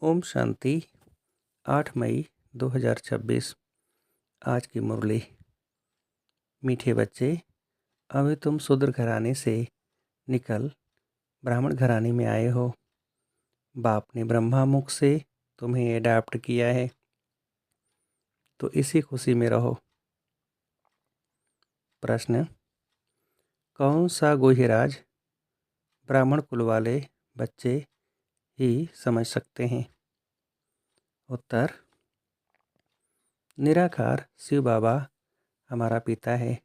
ओम शांति। 8 मई 2026। आज की मुरली। मीठे बच्चे, अभी तुम शूद्र घराने से निकल ब्राह्मण घराने में आए हो। बाप ने ब्रह्मा मुख से तुम्हें अडॉप्ट किया है, तो इसी खुशी में रहो। प्रश्न: कौन सा गुह्यराज ब्राह्मण कुल वाले बच्चे ही समझ सकते हैं? उत्तर: निराकार शिव बाबा हमारा पिता है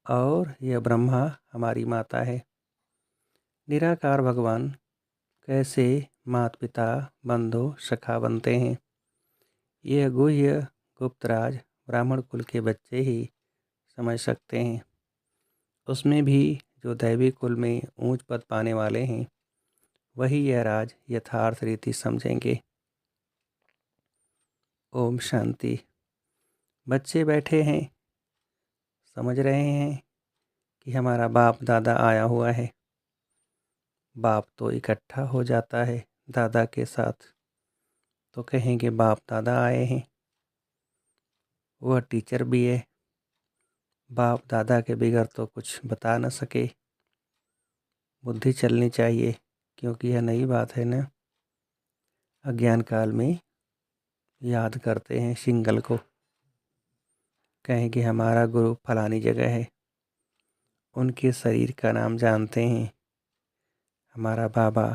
और यह ब्रह्मा हमारी माता है। निराकार भगवान कैसे माता पिता बंधु सखा बनते हैं, यह गुह्य गुप्तराज ब्राह्मण कुल के बच्चे ही समझ सकते हैं। उसमें भी जो दैवी कुल में ऊंच पद पाने वाले हैं, वही यह राज यथार्थ रीति समझेंगे। ओम शांति। बच्चे बैठे हैं, समझ रहे हैं कि हमारा बाप दादा आया हुआ है। बाप तो इकट्ठा हो जाता है दादा के साथ, तो कहेंगे बाप दादा आए हैं। वह टीचर भी है, बाप दादा के बिगड़ तो कुछ बता न सके। बुद्धि चलनी चाहिए, क्योंकि यह नई बात है ना। अज्ञान काल में याद करते हैं सिंगल को, कहेंगे हमारा गुरु फलानी जगह है। उनके शरीर का नाम जानते हैं, हमारा बाबा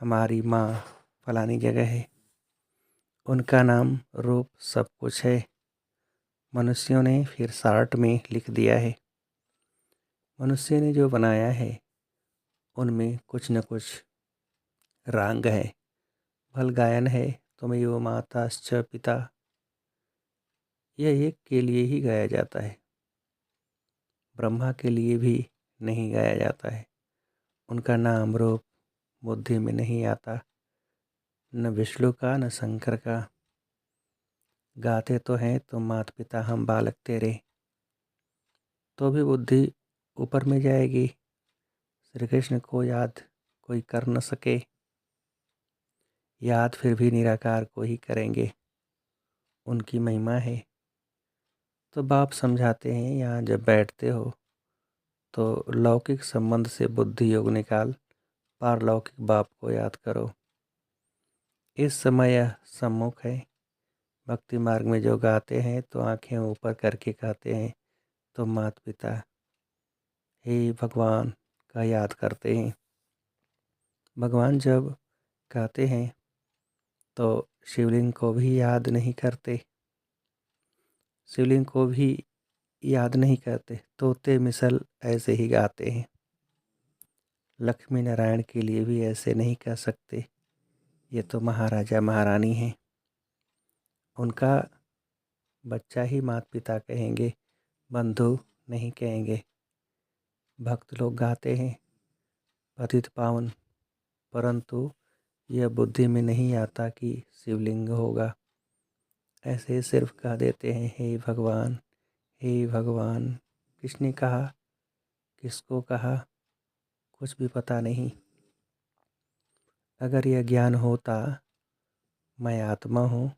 हमारी माँ फलानी जगह है। उनका नाम रूप सब कुछ है। मनुष्यों ने फिर शार्ट में लिख दिया है। मनुष्य ने जो बनाया है उनमें कुछ न कुछ रांग है। भल गायन है, त्वमेव माताश्च पिता, यह एक के लिए ही गाया जाता है, ब्रह्मा के लिए भी नहीं गाया जाता है। उनका नाम रूप बुद्धि में नहीं आता, न विष्णु का न शंकर का। गाते तो हैं तुम माता पिता हम बालक तेरे, तो भी बुद्धि ऊपर में जाएगी। श्री कृष्ण को याद कोई कर न सके, याद फिर भी निराकार को ही करेंगे, उनकी महिमा है। तो बाप समझाते हैं, यहाँ जब बैठते हो तो लौकिक संबंध से बुद्धि योग निकाल पारलौकिक बाप को याद करो। इस समय यह सम्मुख है। भक्ति मार्ग में जो गाते हैं तो आंखें ऊपर करके गाते हैं, तो माता पिता हे भगवान का याद करते हैं। भगवान जब गाते हैं तो शिवलिंग को भी याद नहीं करते, शिवलिंग को भी याद नहीं करते, तोते मिसल ऐसे ही गाते हैं। लक्ष्मी नारायण के लिए भी ऐसे नहीं कह सकते, ये तो महाराजा महारानी हैं। उनका बच्चा ही माता पिता कहेंगे, बंधु नहीं कहेंगे। भक्त लोग गाते हैं पतित पावन, परंतु यह बुद्धि में नहीं आता कि शिवलिंग होगा। ऐसे सिर्फ कह देते हैं हे भगवान, हे भगवान। किसने कहा, किसको कहा, कुछ भी पता नहीं। अगर यह ज्ञान होता मैं आत्मा हूँ,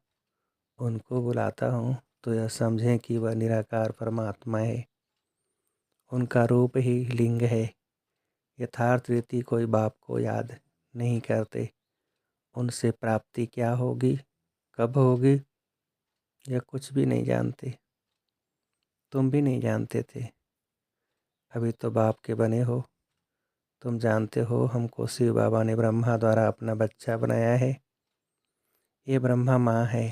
उनको बुलाता हूँ, तो यह समझें कि वह निराकार परमात्मा है। उनका रूप ही लिंग है। यथार्थ रीति कोई बाप को याद नहीं करते। उनसे प्राप्ति क्या होगी, कब होगी, यह कुछ भी नहीं जानते। तुम भी नहीं जानते थे, अभी तो बाप के बने हो। तुम जानते हो हमको शिव बाबा ने ब्रह्मा द्वारा अपना बच्चा बनाया है। ये ब्रह्मा माँ है।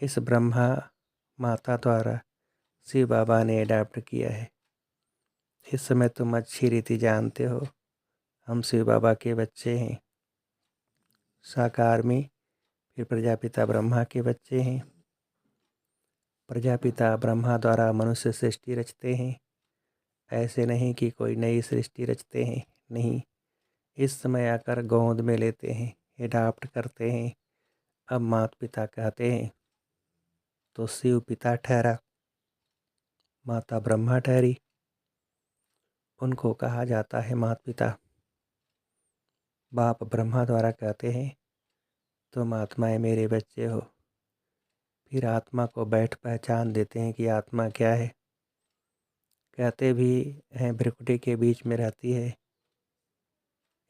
इस ब्रह्मा माता द्वारा शिव बाबा ने अडॉप्ट किया है। इस समय तुम अच्छी रीति जानते हो हम शिव बाबा के बच्चे हैं। साकार में फिर प्रजापिता ब्रह्मा के बच्चे हैं। प्रजापिता ब्रह्मा द्वारा मनुष्य सृष्टि रचते हैं। ऐसे नहीं कि कोई नई सृष्टि रचते हैं, नहीं। इस समय आकर गोद में लेते हैं, एडाप्ट करते हैं। अब माता पिता कहते हैं तो शिव पिता ठहरा, माता ब्रह्मा ठहरी। उनको कहा जाता है माता पिता। बाप ब्रह्मा द्वारा कहते हैं तुम आत्माएं मेरे बच्चे हो। फिर आत्मा को बैठ पहचान देते हैं कि आत्मा क्या है। कहते भी हैं भ्रिकुटी के बीच में रहती है,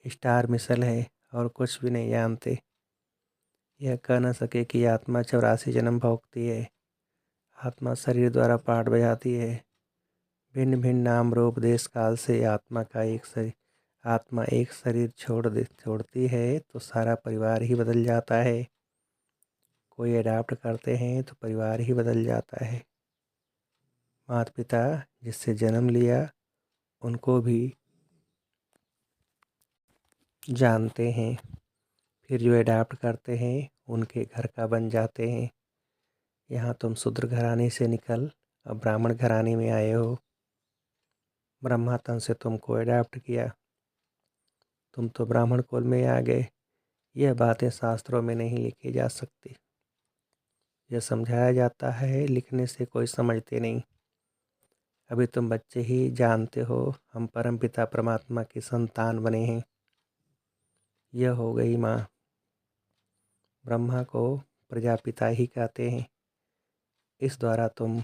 स्टार मिसल है और कुछ भी नहीं जानते। यह कह न सके कि आत्मा 84 जन्म भोगती है। आत्मा शरीर द्वारा पाठ बजाती है। भिन्न भिन्न नाम रूप देश काल से आत्मा एक शरीर छोड़ती है तो सारा परिवार ही बदल जाता है। कोई अडॉप्ट करते हैं तो परिवार ही बदल जाता है। माता पिता जिससे जन्म लिया उनको भी जानते हैं। फिर जो अडॉप्ट करते हैं उनके घर का बन जाते हैं। यहाँ तुम शूद्र घराने से निकल अब ब्राह्मण घराने में आए हो। ब्रह्मा तन से तुमको अडॉप्ट किया, तुम तो ब्राह्मण कुल में आ गए। यह बातें शास्त्रों में नहीं लिखी जा सकती। यह समझाया जाता है, लिखने से कोई समझते नहीं। अभी तुम बच्चे ही जानते हो हम परमपिता परमात्मा की संतान बने हैं। यह हो गई माँ। ब्रह्मा को प्रजापिता ही कहते हैं। इस द्वारा तुम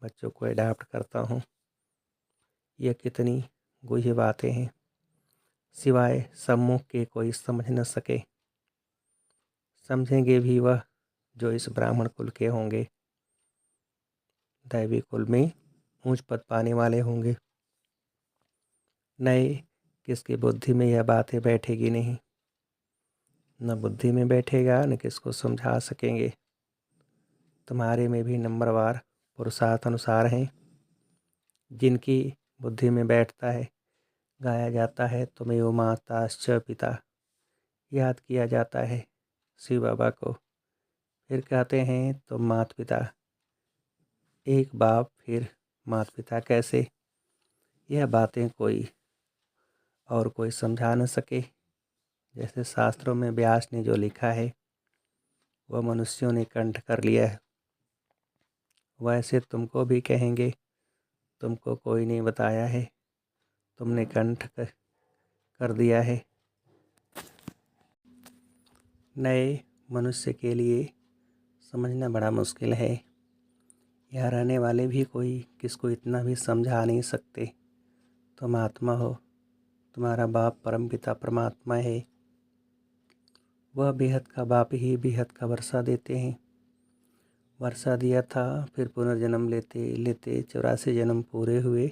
बच्चों को अडॉप्ट करता हूँ। यह कितनी गुह्य बातें हैं, सिवाय सम्मुख के कोई समझ न सके। समझेंगे भी वह जो इस ब्राह्मण कुल के होंगे, दैवी कुल में ऊंच पद पाने वाले होंगे। नए किसकी बुद्धि में यह बातें बैठेगी नहीं, न बुद्धि में बैठेगा न किसको समझा सकेंगे। तुम्हारे में भी नंबरवार पुरुषार्थ अनुसार हैं। जिनकी बुद्धि में बैठता है गाया जाता है तुमेव माताश्च पिता, याद किया जाता है शिव बाबा को। फिर कहते हैं तुम माता पिता, एक बाप फिर माता पिता कैसे। यह बातें कोई समझा न सके। जैसे शास्त्रों में व्यास ने जो लिखा है वह मनुष्यों ने कंठ कर लिया है, वैसे तुमको भी कहेंगे। तुमको कोई नहीं बताया है, तुमने कंठ कर दिया है। नए मनुष्य के लिए समझना बड़ा मुश्किल है। यहाँ रहने वाले भी कोई किसको इतना भी समझा नहीं सकते। तुम आत्मा हो, तुम्हारा बाप परमपिता परमात्मा है। वह बेहद का बाप ही बेहद का वर्षा देते हैं। वर्षा दिया था, फिर पुनर्जन्म लेते लेते 84 जन्म पूरे हुए।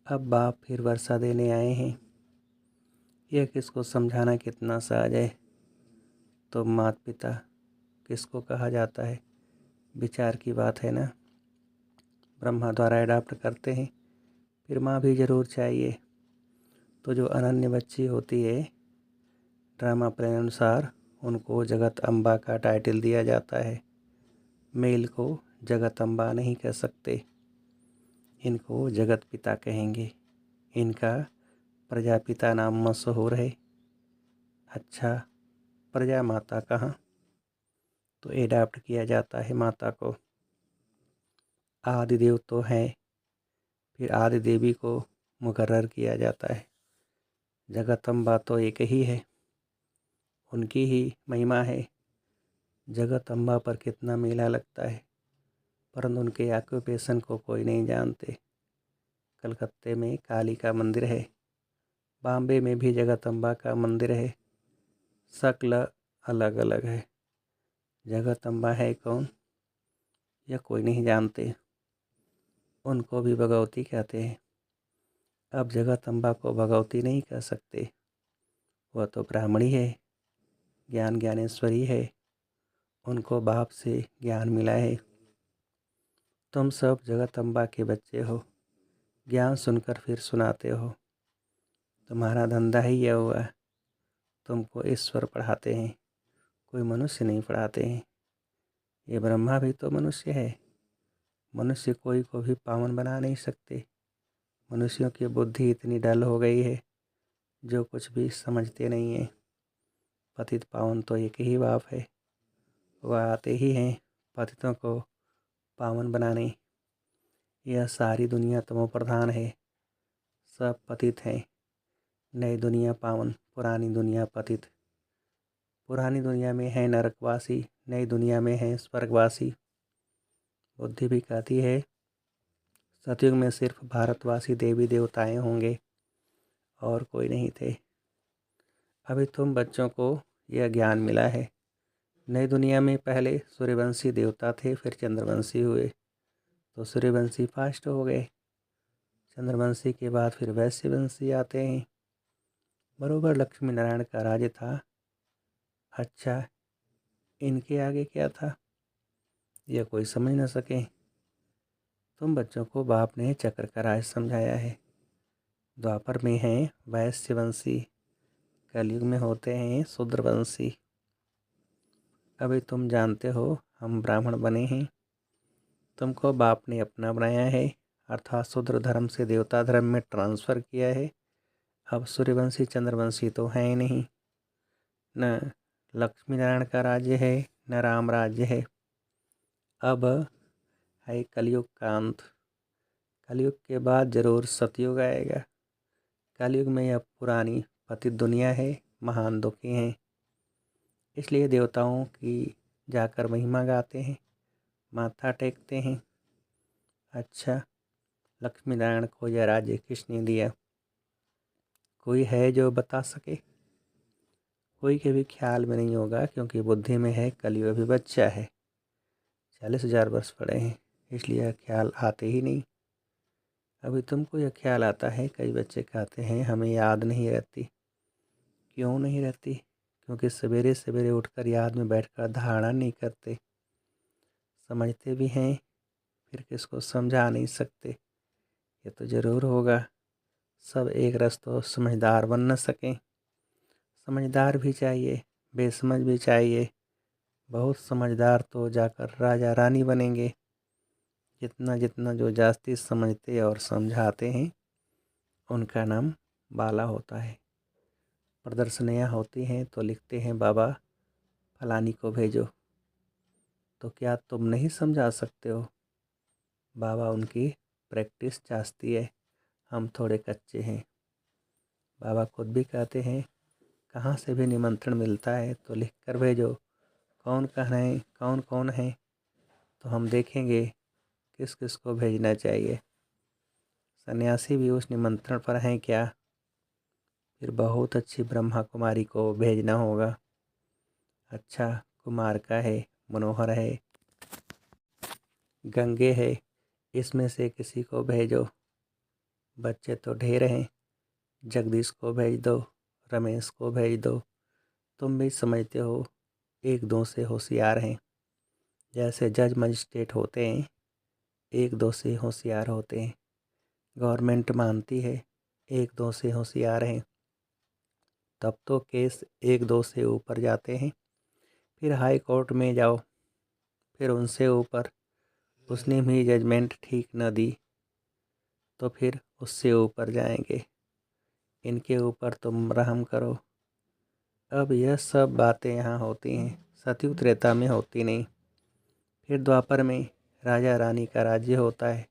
अब बाप फिर वर्षा देने आए हैं। यह किसको समझाना कितना सहज है। तो माता पिता किसको कहा जाता है, विचार की बात है ना। ब्रह्मा द्वारा अडॉप्ट करते हैं, फिर माँ भी ज़रूर चाहिए। तो जो अनन्य बच्ची होती है ड्रामा प्ले अनुसार उनको जगत अम्बा का टाइटल दिया जाता है। मेल को जगत अम्बा नहीं कह सकते, इनको जगत पिता कहेंगे। इनका प्रजापिता नाम मशहूर है। अच्छा, प्रजा माता कहाँ, तो एडाप्ट किया जाता है माता को। आदिदेव तो है, फिर आदि देवी को मुकर्रर किया जाता है। जगतम्बा तो एक ही है, उनकी ही महिमा है। जगतम्बा पर कितना मेला लगता है, परंतु उनके ऑक्यूपेशन को कोई नहीं जानते। कलकत्ते में काली का मंदिर है, बॉम्बे में भी जगतम्बा का मंदिर है, शक्ल अलग अलग है। जगतम्बा है कौन यह कोई नहीं जानते। उनको भी भगवती कहते हैं। अब जगतम्बा को भगवती नहीं कह सकते, वह तो ब्राह्मणी है, ज्ञान ज्ञानेश्वरी है। उनको बाप से ज्ञान मिला है। तुम सब जगतम्बा के बच्चे हो, ज्ञान सुनकर फिर सुनाते हो। तुम्हारा धंधा ही यह हुआ, तुमको ईश्वर पढ़ाते हैं, कोई मनुष्य नहीं पढ़ाते हैं। ये ब्रह्मा भी तो मनुष्य है। मनुष्य कोई को भी पावन बना नहीं सकते। मनुष्यों की बुद्धि इतनी डल हो गई है जो कुछ भी समझते नहीं हैं। पतित पावन तो एक ही बाप है, वह आते ही हैं पतितों को पावन बनाने। यह सारी दुनिया तमो प्रधान है, सब पतित हैं। नई दुनिया पावन, पुरानी दुनिया पतित। पुरानी दुनिया में है नरकवासी, नई दुनिया में है स्वर्गवासी। बुद्धि भी कहती है सतयुग में सिर्फ भारतवासी देवी देवताएं होंगे और कोई नहीं थे। अभी तुम बच्चों को यह ज्ञान मिला है। नई दुनिया में पहले सूर्यवंशी देवता थे, फिर चंद्रवंशी हुए तो सूर्यवंशी फास्ट हो गए। चंद्रवंशी के बाद फिर वैश्यवंशी आते हैं। बरोबर लक्ष्मी नारायण का राज्य था। अच्छा, इनके आगे क्या था यह कोई समझ न सके। तुम बच्चों को बाप ने चक्र का राज समझाया है। द्वापर में हैं वैश्यवंशी, कलयुग में होते हैं शूद्रवंशी। अभी तुम जानते हो हम ब्राह्मण बने हैं। तुमको बाप ने अपना बनाया है, अर्थात शूद्र धर्म से देवता धर्म में ट्रांसफ़र किया है। अब सूर्यवंशी चंद्रवंशी तो हैं ही नहीं। न लक्ष्मी नारायण का राज्य है, न राम राज्य है। अब है कलयुग का अंत। कलयुग के बाद जरूर सतयुग आएगा। कलयुग में यह पुरानी पतित दुनिया है, महान दुखी हैं। इसलिए देवताओं की जाकर महिमा गाते हैं, माथा टेकते हैं। अच्छा, लक्ष्मी नारायण को यह राज्य किसने दिया? कोई है जो बता सके? कोई के भी ख्याल में नहीं होगा, क्योंकि बुद्धि में है कलयुग अभी बच्चा है, 40,000 वर्ष पड़े हैं, इसलिए ख्याल आते ही नहीं। अभी तुमको यह ख्याल आता है। कई बच्चे कहते हैं हमें याद नहीं रहती। क्यों नहीं रहती? क्योंकि सवेरे सवेरे उठकर याद में बैठकर धारणा नहीं करते। समझते भी हैं, फिर किसको समझा नहीं सकते। ये तो ज़रूर होगा। सब एक रस तो समझदार बन न सकें। समझदार भी चाहिए, बेसमझ भी चाहिए। बहुत समझदार तो जाकर राजा रानी बनेंगे। जितना जितना जो जास्ती समझते और समझाते हैं उनका नाम बाला होता है। प्रदर्शनियाँ होती हैं तो लिखते हैं बाबा फलानी को भेजो। तो क्या तुम नहीं समझा सकते हो? बाबा उनकी प्रैक्टिस चाहती है, हम थोड़े कच्चे हैं। बाबा खुद भी कहते हैं कहाँ से भी निमंत्रण मिलता है तो लिख कर भेजो। कौन कह रहे हैं, कौन कौन है, तो हम देखेंगे किस किस को भेजना चाहिए। सन्यासी भी उस निमंत्रण पर हैं क्या? फिर बहुत अच्छी ब्रह्मा कुमारी को भेजना होगा। अच्छा, कुमार का है, मनोहर है, गंगे है, इसमें से किसी को भेजो। बच्चे तो ढेर हैं, जगदीश को भेज दो, रमेश को भेज दो। तुम भी समझते हो एक दो से होशियार हैं। जैसे जज मजिस्ट्रेट होते हैं, एक दो से होशियार होते हैं। गवर्नमेंट मानती है एक दो से होशियार हैं, तब तो केस एक दो से ऊपर जाते हैं। फिर हाई कोर्ट में जाओ, फिर उनसे ऊपर, उसने भी जजमेंट ठीक न दी तो फिर उससे ऊपर जाएंगे। इनके ऊपर तुम रहम करो। अब यह सब बातें यहाँ होती हैं, सतयुग त्रेता में होती नहीं। फिर द्वापर में राजा रानी का राज्य होता है।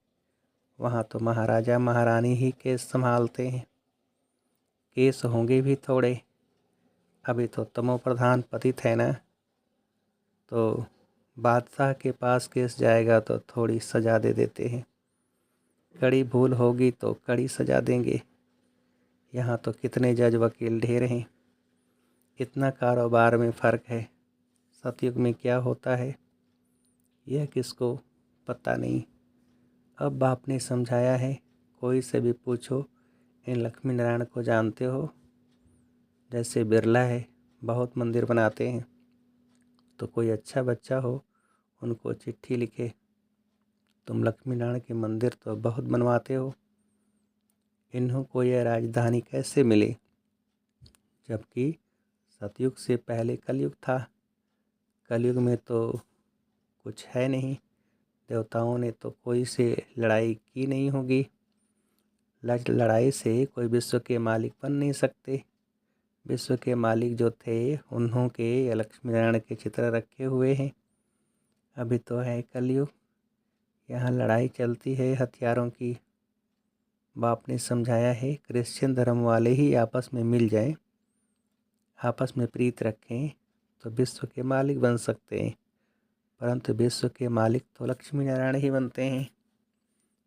वहाँ तो महाराजा महारानी ही केस संभालते हैं। केस होंगे भी थोड़े। अभी तो तमो प्रधान पतित है ना, तो बादशाह के पास केस जाएगा तो थोड़ी सज़ा दे देते हैं। कड़ी भूल होगी तो कड़ी सज़ा देंगे। यहाँ तो कितने जज वकील ढेर हैं। इतना कारोबार में फ़र्क है। सतयुग में क्या होता है यह किसको पता नहीं। अब बाप ने समझाया है, कोई से भी पूछो इन लक्ष्मी नारायण को जानते हो? जैसे बिरला है, बहुत मंदिर बनाते हैं, तो कोई अच्छा बच्चा हो उनको चिट्ठी लिखे, तुम लक्ष्मी नारायण के मंदिर तो बहुत बनवाते हो, इन्हों को यह राजधानी कैसे मिली? जबकि सतयुग से पहले कलयुग था। कलयुग में तो कुछ है नहीं। देवताओं ने तो कोई से लड़ाई की नहीं होगी। लड़ाई से कोई विश्व के मालिक बन नहीं सकते। विश्व के मालिक जो थे उन्हों के लक्ष्मी नारायण के चित्र रखे हुए हैं। अभी तो है कलयुग, यहाँ लड़ाई चलती है हथियारों की। बाप ने समझाया है क्रिश्चियन धर्म वाले ही आपस में मिल जाएं, आपस में प्रीत रखें, तो विश्व के मालिक बन सकते हैं, परंतु विश्व के मालिक तो लक्ष्मी नारायण ही बनते हैं।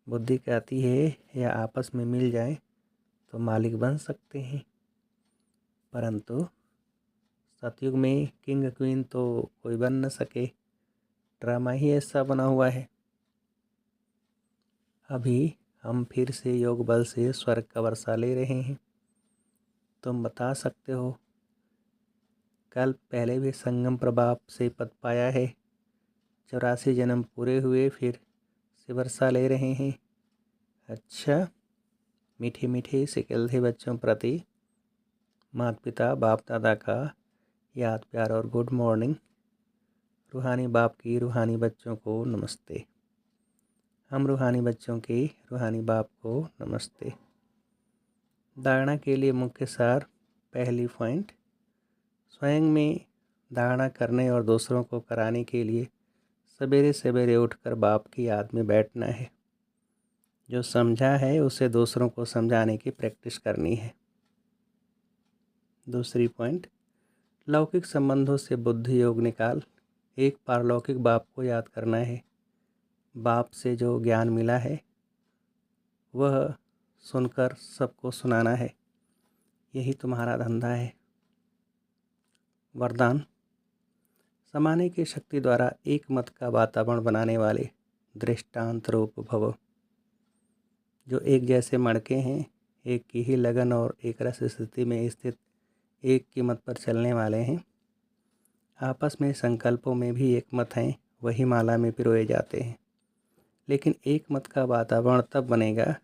बुद्धि कहती है या आपस में मिल जाए तो मालिक बन सकते हैं, परंतु सतयुग में किंग क्वीन तो कोई बन न सके। ड्रामा ही ऐसा बना हुआ है। अभी हम फिर से योग बल से स्वर्ग का वर्षा ले रहे हैं। तुम बता सकते हो कल पहले भी संगम प्रभाव से पद पाया है, 84 जन्म पूरे हुए फिर से वर्षा ले रहे हैं। अच्छा, मीठे मीठे सिकल थे बच्चों प्रति माता पिता बाप दादा का याद प्यार और गुड मॉर्निंग। रूहानी बाप की रूहानी बच्चों को नमस्ते। हम रूहानी बच्चों के रूहानी बाप को नमस्ते। धारणा के लिए मुख्य सार। पहली पॉइंट, स्वयं में धारणा करने और दूसरों को कराने के लिए सवेरे सवेरे उठकर बाप की याद में बैठना है। जो समझा है उसे दूसरों को समझाने की प्रैक्टिस करनी है। दूसरी पॉइंट, लौकिक संबंधों से बुद्धि योग निकाल एक पारलौकिक बाप को याद करना है। बाप से जो ज्ञान मिला है वह सुनकर सबको सुनाना है। यही तुम्हारा धंधा है। वरदान, समाने की शक्ति द्वारा एक मत का वातावरण बनाने वाले दृष्टांत रूप भव। जो एक जैसे मड़के हैं, एक की ही लगन और एक रस स्थिति में स्थित एक की मत पर चलने वाले हैं, आपस में संकल्पों में भी एक मत हैं, वही माला में पिरोए जाते हैं। लेकिन एक मत का वातावरण तब बनेगा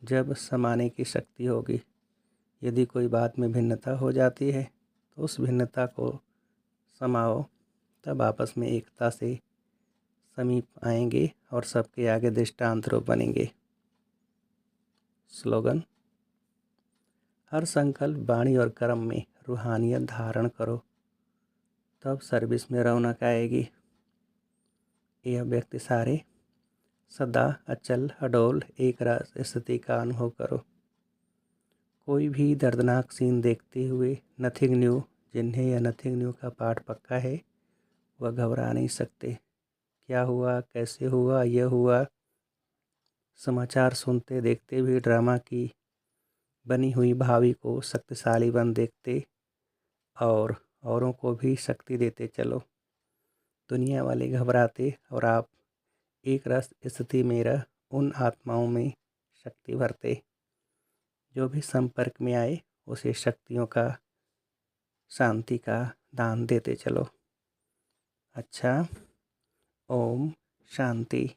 जब समाने की शक्ति होगी। यदि कोई बात में भिन्नता हो जाती है तो उस भिन्नता को समाओ, तब आपस में एकता से समीप आएंगे और सबके आगे दृष्टांत रूप बनेंगे। स्लोगन, हर संकल्प वाणी और कर्म में रूहानियत धारण करो, तब सर्विस में रौनक आएगी। यह व्यक्ति सारे सदा अचल अडोल एक रस स्थिति का अनुभव करो। कोई भी दर्दनाक सीन देखते हुए नथिंग न्यू, जिन्हें यह नथिंग न्यू का पाठ पक्का है, वह घबरा नहीं सकते। क्या हुआ, कैसे हुआ, यह हुआ, समाचार सुनते देखते भी ड्रामा की बनी हुई भावी को शक्तिशाली बन देखते और औरों को भी शक्ति देते चलो। दुनिया वाले घबराते और आप एक रस स्थिति में रह उन आत्माओं में शक्ति भरते। जो भी संपर्क में आए उसे शक्तियों का, शांति का दान देते चलो। अच्छा, ओम शांति।